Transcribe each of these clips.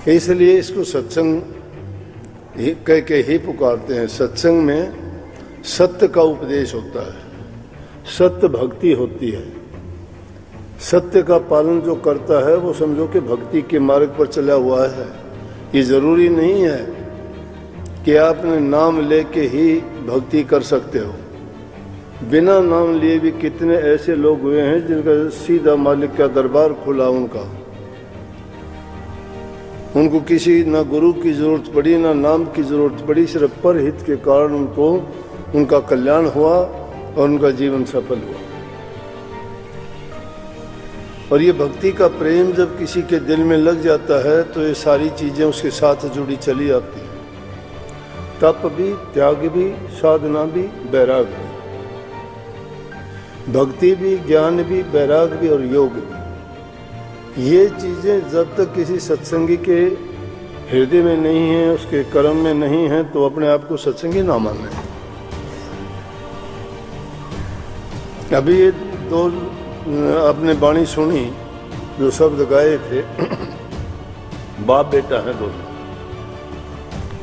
इसलिए इसको सत्संग कह के ही पुकारते हैं। सत्संग में सत्य का उपदेश होता है, सत्य भक्ति होती है। सत्य का पालन जो करता है वो समझो कि भक्ति के मार्ग पर चला हुआ है। ये जरूरी नहीं है कि आपने नाम लेके ही भक्ति कर सकते हो। बिना नाम लिए भी कितने ऐसे लोग हुए हैं जिनका सीधा मालिक का दरबार खुला उनको किसी ना गुरु की जरूरत पड़ी ना नाम की जरूरत पड़ी, सिर्फ परहित के कारण उनको उनका कल्याण हुआ और उनका जीवन सफल हुआ। और ये भक्ति का प्रेम जब किसी के दिल में लग जाता है तो ये सारी चीजें उसके साथ जुड़ी चली आती हैं। तप भी, त्याग भी, साधना भी, वैराग भी, भक्ति भी, ज्ञान भी, वैराग भी और योग भी। ये चीजें जब तक किसी सत्संगी के हृदय में नहीं है, उसके कर्म में नहीं है, तो अपने आप को सत्संगी ना माने। अभी ये दो आपने वाणी सुनी जो शब्द गाए थे, बाप बेटा है दोनों,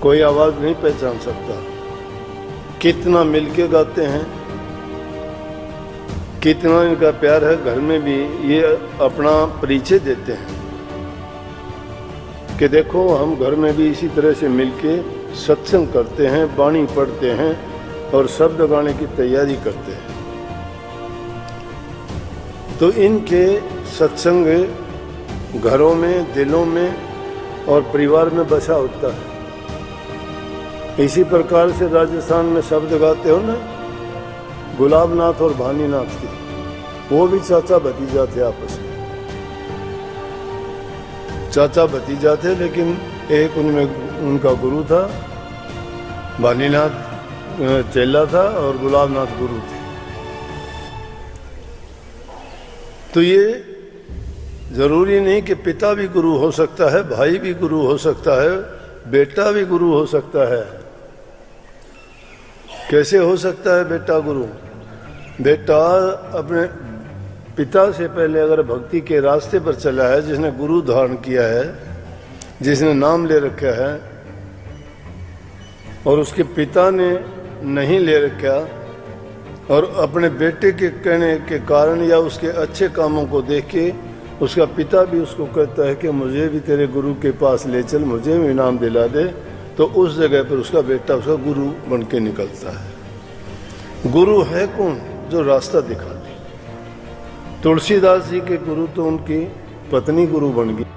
कोई आवाज नहीं पहचान सकता। कितना मिलके गाते हैं, कितना इनका प्यार है। घर में भी ये अपना परिचय देते हैं कि देखो हम घर में भी इसी तरह से मिलके सत्संग करते हैं, वाणी पढ़ते हैं और शब्द गाने की तैयारी करते हैं। तो इनके सत्संग घरों में, दिलों में और परिवार में बसा होता है। इसी प्रकार से राजस्थान में शब्द गाते हो ना, गुलाबनाथ और भानीनाथ की, वो भी चाचा भतीजा थे आपस में। चाचा भतीजा थे, लेकिन एक उनमें उनका गुरु था, भानीनाथ चेला था और गुलाबनाथ गुरु थे। तो ये जरूरी नहीं कि पिता भी गुरु हो सकता है, भाई भी गुरु हो सकता है, बेटा भी गुरु हो सकता है। कैसे हो सकता है बेटा गुरु? बेटा अपने पिता से पहले अगर भक्ति के रास्ते पर चला है, जिसने गुरु धारण किया है, जिसने नाम ले रखा है, और उसके पिता ने नहीं ले रखा, और अपने बेटे के कहने के कारण या उसके अच्छे कामों को देख के उसका पिता भी उसको कहता है कि मुझे भी तेरे गुरु के पास ले चल, मुझे भी इनाम दिला दे, तो उस जगह पर उसका बेटा उसका गुरु बन के निकलता है। गुरु है कौन? जो रास्ता दिखा दे। तुलसीदास जी के गुरु तो उनकी पत्नी गुरु बन गई।